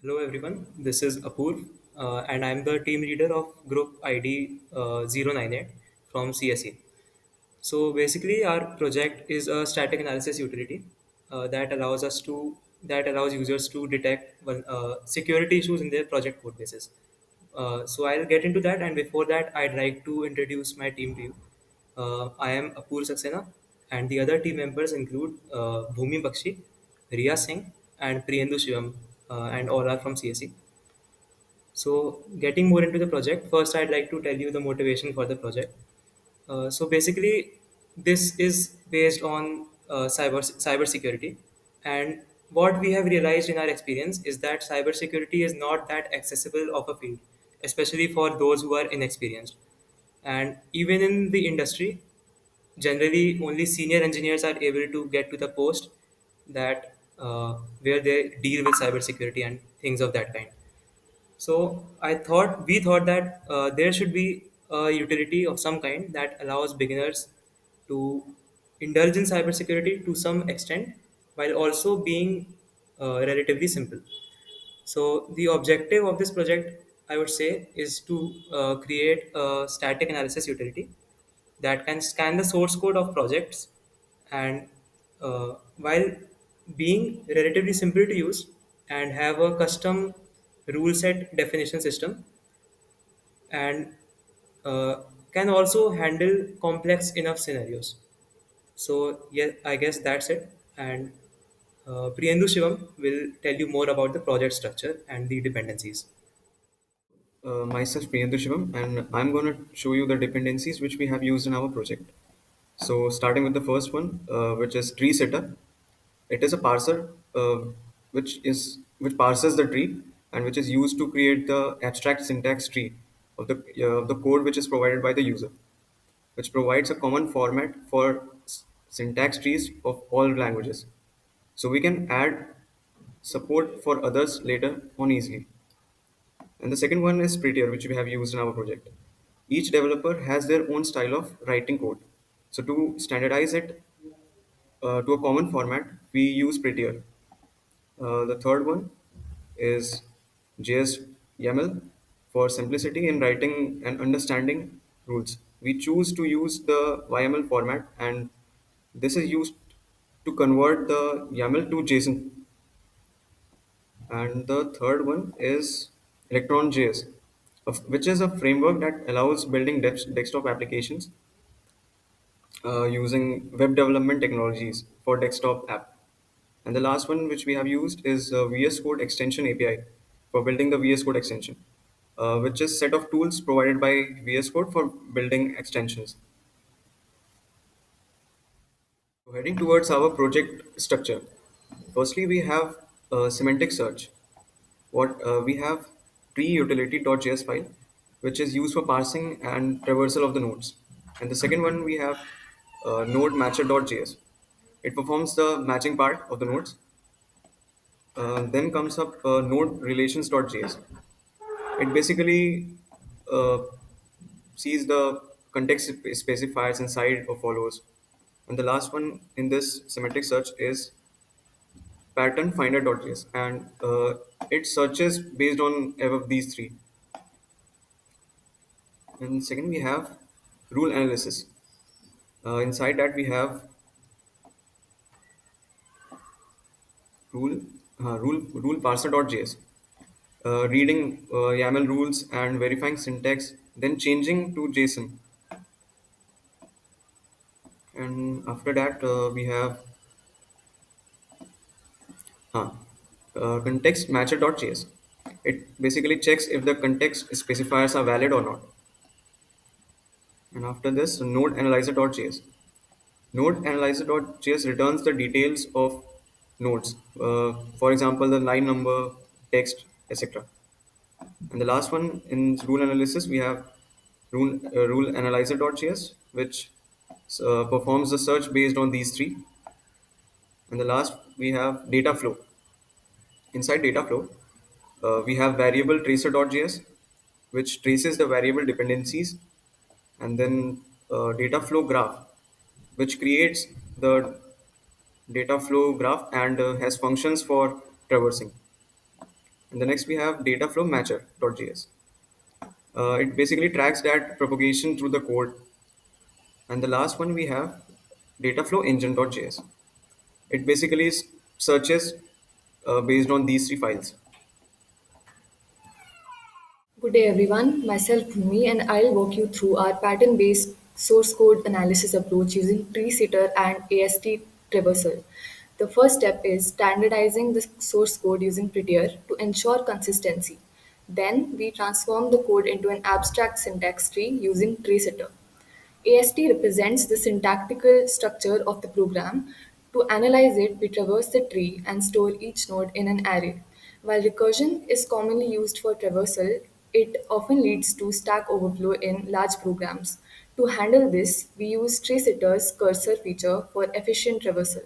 Hello everyone, this is Apoorv and I'm the team leader of group ID 098 from CSE. So basically our project is a static analysis utility that allows users to detect security issues in their project code bases. So I'll get into that, and before that I'd like to introduce my team to you. I am Apoorv Saxena, and the other team members include Bhumi Bakshi, Riya Singh and Priyendu Shivam, and all are from CSE. So, getting more into the project, first I'd like to tell you the motivation for the project. So basically, this is based on cybersecurity, and what we have realized in our experience is that cybersecurity is not that accessible of a field, especially for those who are inexperienced. And even in the industry, generally only senior engineers are able to get to the post that where they deal with cybersecurity and things of that kind. So we thought that there should be a utility of some kind that allows beginners to indulge in cybersecurity to some extent while also being relatively simple. So the objective of this project, I would say, is to create a static analysis utility that can scan the source code of projects and while being relatively simple to use and have a custom rule set definition system and can also handle complex enough scenarios. So yeah, I guess that's it. And Priyendu Shivam will tell you more about the project structure and the dependencies. Myself Priyantu Shivam, and I'm going to show you the dependencies which we have used in our project. So starting with the first one, which is tree setter. It is a parser which parses the tree and which is used to create the abstract syntax tree of the code which is provided by the user, which provides a common format for syntax trees of all languages. So we can add support for others later on easily. And the second one is Prettier, which we have used in our project. Each developer has their own style of writing code. So to standardize it to a common format, we use Prettier. The third one is JS YAML for simplicity in writing and understanding rules. We choose to use the YAML format, and this is used to convert the YAML to JSON. And the third one is Electron.js, which is a framework that allows building desktop applications using web development technologies for desktop app. And the last one which we have used is VS Code Extension API for building the VS Code extension, which is set of tools provided by VS Code for building extensions. So heading towards our project structure, firstly we have semantic search. What we have tree utility.js file, which is used for parsing and traversal of the nodes. And the second one we have node matcher.js. It performs the matching part of the nodes. Then comes up node relations.js. It basically uh, sees the context specifiers inside or follows. And the last one in this semantic search is pattern finder.js, and it searches based on above these three. And second, we have rule analysis. Inside that, we have rule rule parser.js, reading YAML rules and verifying syntax, then changing to JSON. And after that, we have uh, context matcher.js. It basically checks if the context specifiers are valid or not. And after this, node analyzer.js. Node analyzer.js returns the details of nodes, for example, the line number, text, etc. And the last one in rule analysis, we have rule analyzer.js, which performs the search based on these three. And the last, we have data flow. Inside data flow, we have variable tracer.js, which traces the variable dependencies, and then data flow graph, which creates the data flow graph and has functions for traversing. And the next we have dataflow matcher.js. It basically tracks that propagation through the code. And the last one we have dataflow engine.js. It basically searches based on these three files. Good day everyone, myself Bhumi and I'll walk you through our pattern-based source code analysis approach using tree sitter and AST traversal. The first step is standardizing the source code using Prettier to ensure consistency. Then we transform the code into an abstract syntax tree using tree sitter. AST represents the syntactical structure of the program. To analyze it, we traverse the tree and store each node in an array. While recursion is commonly used for traversal, it often leads to stack overflow in large programs. To handle this, we use TreeSitter's cursor feature for efficient traversal.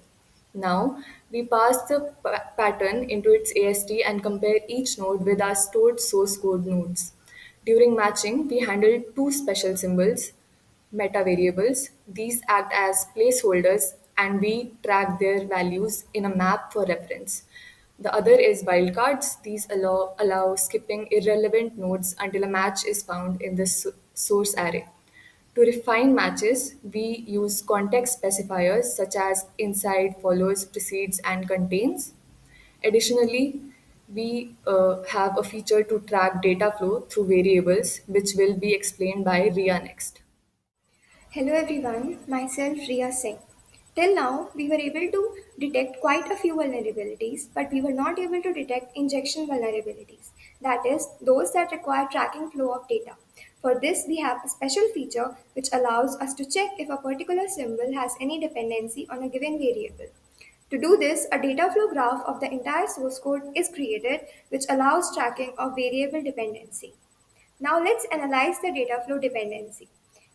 Now, we pass the pattern into its AST and compare each node with our stored source code nodes. During matching, we handle two special symbols, meta variables. These act as placeholders and we track their values in a map for reference. The other is wildcards. These allow skipping irrelevant nodes until a match is found in the source array. To refine matches, we use context specifiers such as inside, follows, precedes, and contains. Additionally, we have a feature to track data flow through variables, which will be explained by Ria next. Hello everyone, myself Riya Singh. Till now, we were able to detect quite a few vulnerabilities, but we were not able to detect injection vulnerabilities. That is, those that require tracking flow of data. For this, we have a special feature which allows us to check if a particular symbol has any dependency on a given variable. To do this, a data flow graph of the entire source code is created, which allows tracking of variable dependency. Now let's analyze the data flow dependency.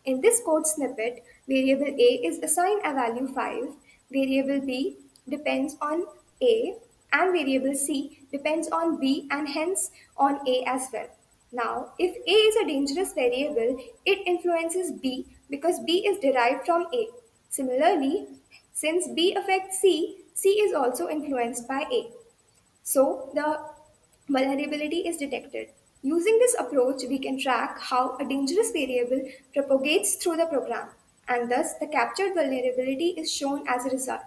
In this code snippet, variable A is assigned a value 5, variable B depends on A, and variable C depends on B and hence on A as well. Now, if A is a dangerous variable, it influences B because B is derived from A. Similarly, since B affects C, C is also influenced by A. So the vulnerability is detected. Using this approach, we can track how a dangerous variable propagates through the program, and thus the captured vulnerability is shown as a result.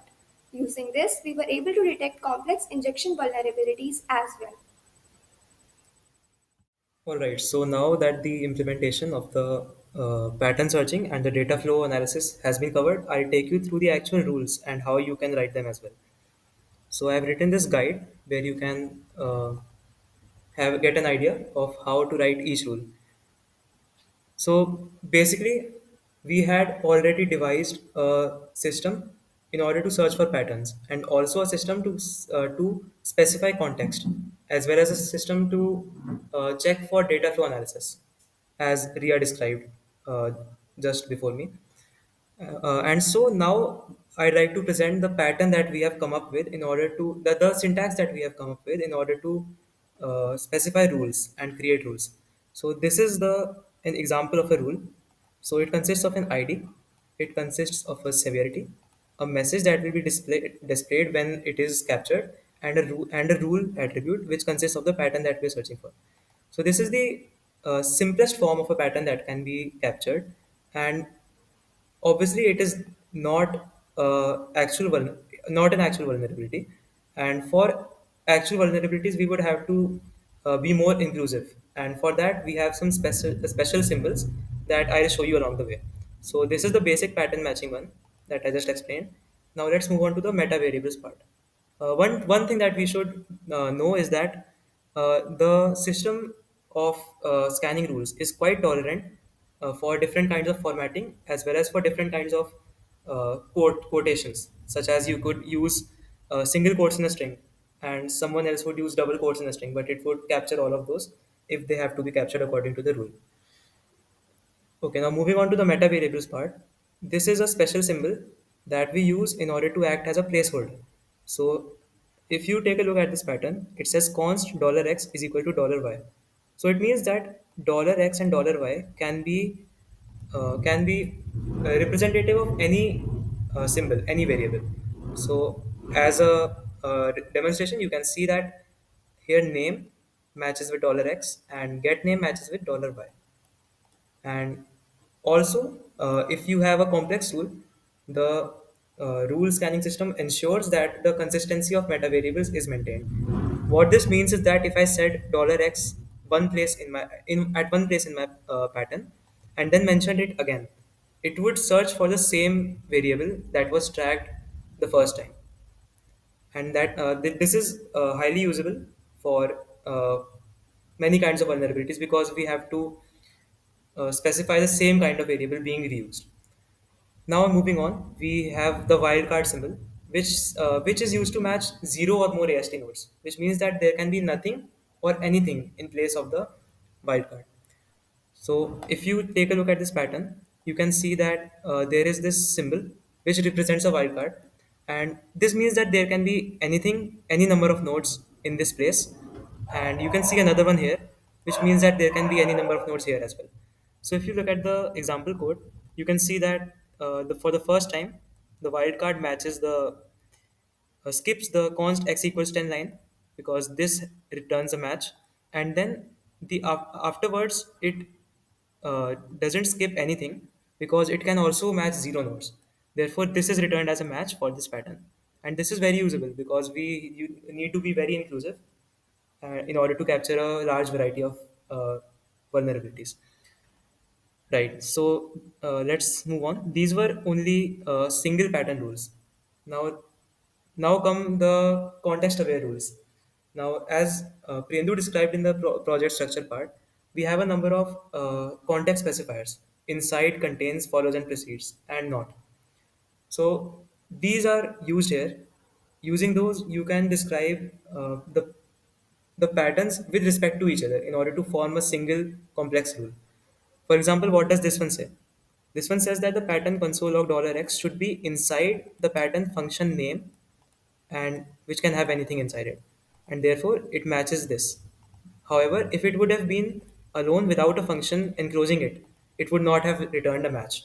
Using this, we were able to detect complex injection vulnerabilities as well. All right. So now that the implementation of the pattern searching and the data flow analysis has been covered, I'll take you through the actual rules and how you can write them as well. So I've written this guide where you can have get an idea of how to write each rule. So basically, we had already devised a system in order to search for patterns, and also a system to specify context, as well as a system to check for data flow analysis, as Ria described uh, just before me. And so now I'd like to present the pattern that we have come up with in order to the syntax that we have come up with in order to specify rules and create rules. So this is the an example of a rule. So it consists of an ID, it consists of a severity, a message that will be displayed when it is captured, and a rule attribute which consists of the pattern that we're searching for. So this is the simplest form of a pattern that can be captured, and obviously it is not not an actual vulnerability, and for actual vulnerabilities we would have to be more inclusive, and for that we have some special symbols that I'll show you along the way. So this is the basic pattern matching one that I just explained. Now let's move on to the meta variables part. One thing that we should know is that the system of scanning rules is quite tolerant for different kinds of formatting as well as for different kinds of quotations, such as you could use single quotes in a string and someone else would use double quotes in a string, but it would capture all of those if they have to be captured according to the rule. Okay, now moving on to the meta variables part. This is a special symbol that we use in order to act as a placeholder. So if you take a look at this pattern, it says const $x is equal to $y. So it means that $x and $y can be representative of any symbol, any variable. So as a demonstration, you can see that here name. matches with $x and get name matches with $y. And also, if you have a complex rule, the rule scanning system ensures that the consistency of meta variables is maintained. What this means is that if I set $x one place in my in at one place in my pattern and then mentioned it again, it would search for the same variable that was tracked the first time, and this is highly usable for many kinds of vulnerabilities because we have to specify the same kind of variable being reused. Now moving on, we have the wildcard symbol, which is used to match zero or more AST nodes, which means that there can be nothing or anything in place of the wildcard. So if you take a look at this pattern, you can see that there is this symbol which represents a wildcard, and this means that there can be anything, any number of nodes in this place, and you can see another one here, which means that there can be any number of nodes here as well. So if you look at the example code, you can see that for the first time, the wildcard matches the skips the const x equals 10 line because this returns a match, and then afterwards it doesn't skip anything because it can also match zero nodes. Therefore, this is returned as a match for this pattern, and this is very usable because you need to be very inclusive in order to capture a large variety of vulnerabilities. Right. So let's move on. These were only single pattern rules. Now, now come the context-aware rules. Now, as Priyendu described in the project structure part, we have a number of context specifiers. Inside contains, follows, and precedes, and not. So these are used here. Using those, you can describe the patterns with respect to each other in order to form a single complex rule. For example, what does this one say? This one says that the pattern console log $x should be inside the pattern function name, and which can have anything inside it, and therefore it matches this. However, if it would have been alone without a function enclosing it, it would not have returned a match,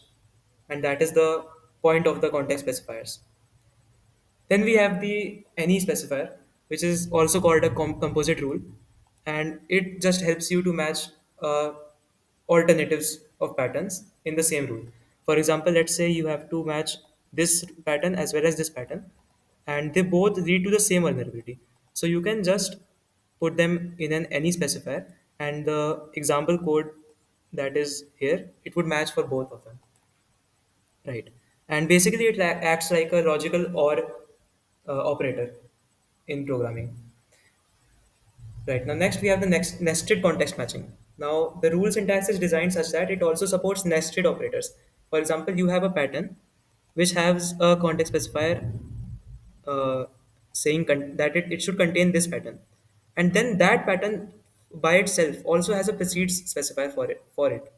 and that is the point of the context specifiers. Then we have the any specifier, which is also called a composite rule, and it just helps you to match alternatives of patterns in the same rule. For example, let's say you have to match this pattern as well as this pattern, and they both lead to the same vulnerability. So you can just put them in an any specifier, and the example code that is here, it would match for both of them. Right. And basically, it acts like a logical or operator in programming. Right. Now, next we have the next nested context matching. Now, the rule syntax is designed such that it also supports nested operators. For example, you have a pattern which has a context specifier uh, saying it should contain this pattern, and then that pattern by itself also has a precedes specifier for it.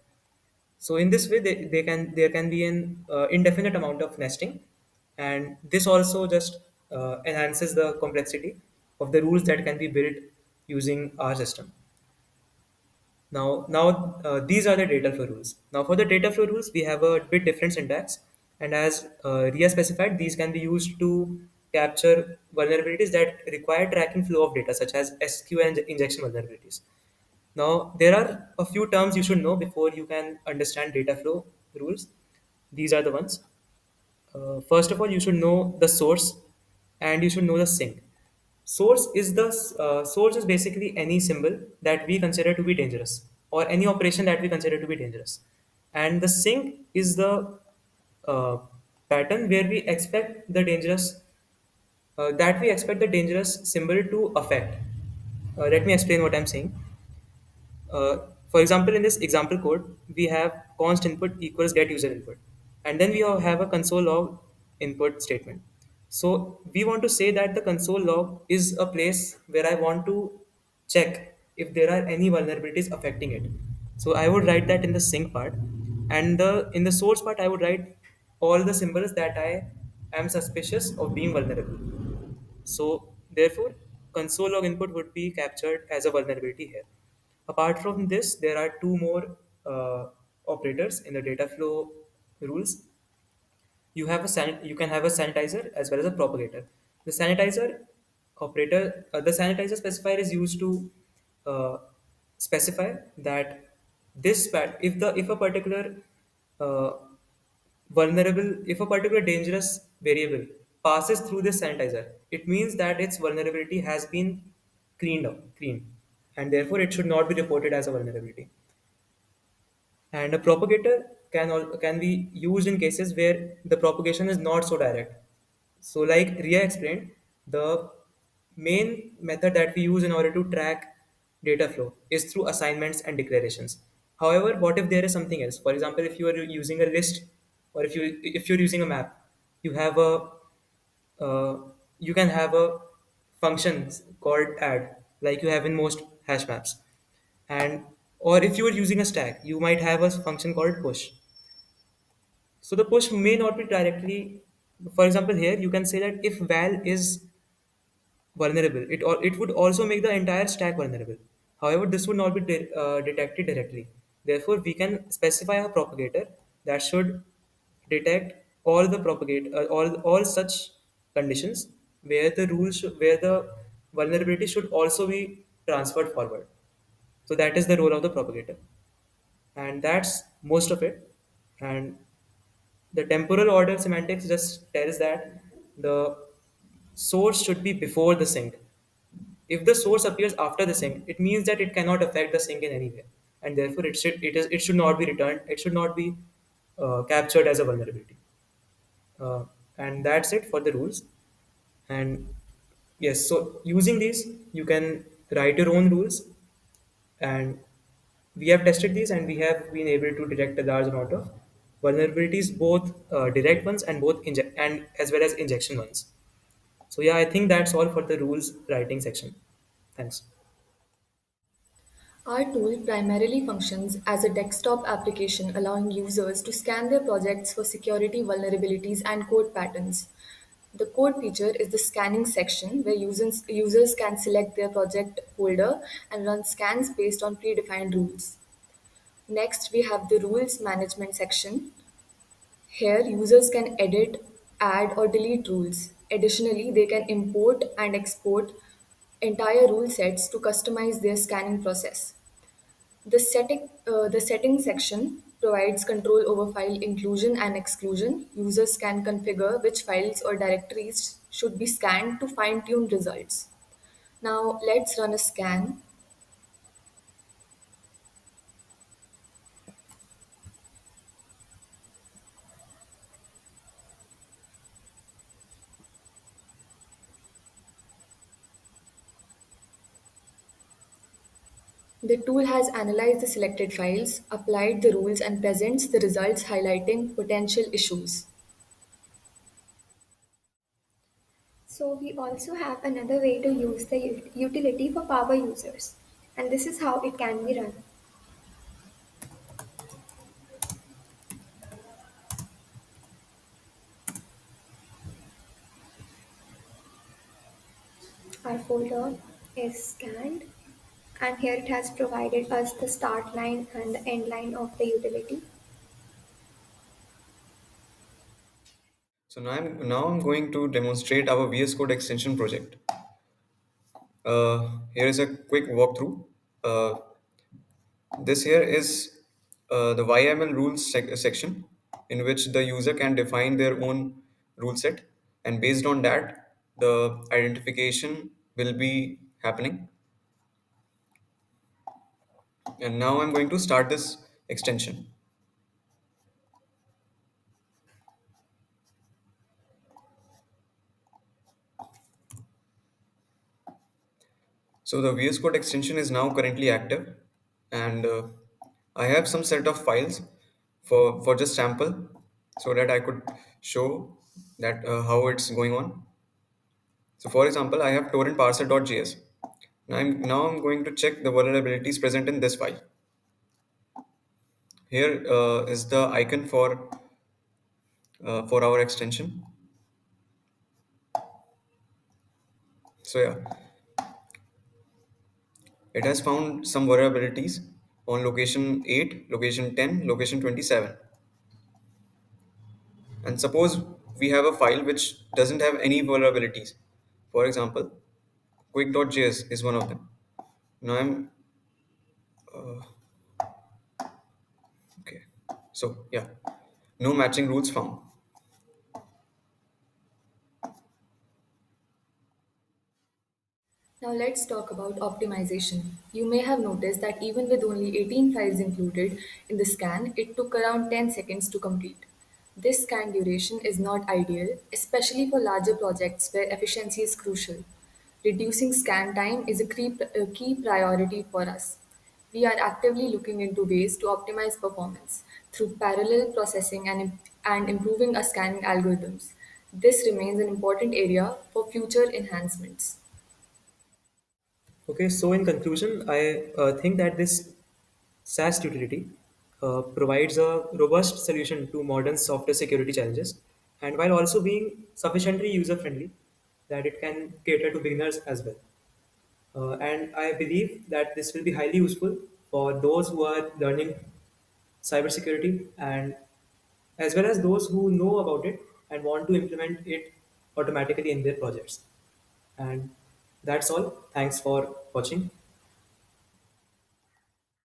So in this way, there can be an indefinite amount of nesting, and this also just enhances the complexity of the rules that can be built using our system. Now these are the data flow rules. Now for the data flow rules, we have a bit different syntax, and as Ria specified, these can be used to capture vulnerabilities that require tracking flow of data, such as SQL and injection vulnerabilities. Now, there are a few terms you should know before you can understand data flow rules. These are the ones. First of all, you should know the source and you should know the sink. Source is basically any symbol that we consider to be dangerous or any operation that we consider to be dangerous, and the sink is the uh, pattern where we expect the dangerous symbol to affect. Let me explain what I'm saying. For example, in this example code, we have const input equals get user input, and then we have a console log input statement. So we want to say that the console log is a place where I want to check if there are any vulnerabilities affecting it. So I would write that in the sync part, and the in the source part I would write all the symbols that I am suspicious of being vulnerable. So therefore, console log input would be captured as a vulnerability here. Apart from this, there are two more operators in the data flow rules. You can have a sanitizer as well as a propagator. The sanitizer operator, the sanitizer specifier is used to uh, specify that if a particular uh, if a particular dangerous variable passes through this sanitizer, it means that its vulnerability has been cleaned, and therefore it should not be reported as a vulnerability. And a propagator can be used in cases where the propagation is not so direct. So, like Ria explained, the main method that we use in order to track data flow is through assignments and declarations. However, what if there is something else? For example, if you are using a list, or if you're using a map, you have a uh, you can have a function called add, like you have in most hash maps. And or if you are using a stack, you might have a function called push. So the push may not be directly, for example, here you can say that if val is vulnerable, it would also make the entire stack vulnerable. However, this would not be detected directly. Therefore, we can specify a propagator that should detect all such conditions where where the vulnerability should also be transferred forward. So that is the role of the propagator, and that's most of it. And the temporal order semantics just tells that the source should be before the sink. If the source appears after the sink, it means that it cannot affect the sink in any way, and therefore it should not be returned. It should not be captured as a vulnerability. And that's it for the rules. And yes, so using these, you can write your own rules, and we have tested these, and we have been able to detect a large amount of vulnerabilities, both direct ones and and as well as injection ones. So yeah, I think that's all for the rules writing section. Thanks. Our tool primarily functions as a desktop application allowing users to scan their projects for security vulnerabilities and code patterns. The code feature is the scanning section where users can select their project folder and run scans based on predefined rules. Next, we have the rules management section. Here, users can edit, add, or delete rules. Additionally, they can import and export entire rule sets to customize their scanning process. The setting section provides control over file inclusion and exclusion. Users can configure which files or directories should be scanned to fine-tune results. Now let's run a scan. The tool has analyzed the selected files, applied the rules, and presents the results highlighting potential issues. So we also have another way to use the utility for power users, and this is how it can be run. Our folder is scanned, and here it has provided us the start line and the end line of the utility. So now I'm going to demonstrate our VS Code extension project. Here is a quick walkthrough. Uh, this here is the YML rules section in which the user can define their own rule set, and based on that, the identification will be happening. And now I'm going to start this extension. So the VS Code extension is now currently active, and I have some set of files for just sample, so that I could show that how it's going on. So for example, I have torrent parser.js. Now I'm going to check the vulnerabilities present in this file. Here is the icon for our extension. So yeah, it has found some vulnerabilities on location 8, location 10, location 27. And suppose we have a file which doesn't have any vulnerabilities. For example, quick.js is one of them. Now I'm Okay. So yeah, no matching rules found. Now let's talk about optimization. You may have noticed that even with only 18 files included in the scan, it took around 10 seconds to complete. This scan duration is not ideal, especially for larger projects where efficiency is crucial. Reducing scan time is a key priority for us. We are actively looking into ways to optimize performance through parallel processing and improving our scanning algorithms. This remains an important area for future enhancements. Okay, so in conclusion, I think that this SaaS utility provides a robust solution to modern software security challenges, and while also being sufficiently user friendly, that it can cater to beginners as well. And I believe that this will be highly useful for those who are learning cybersecurity, and as well as those who know about it and want to implement it automatically in their projects. And that's all. Thanks for watching.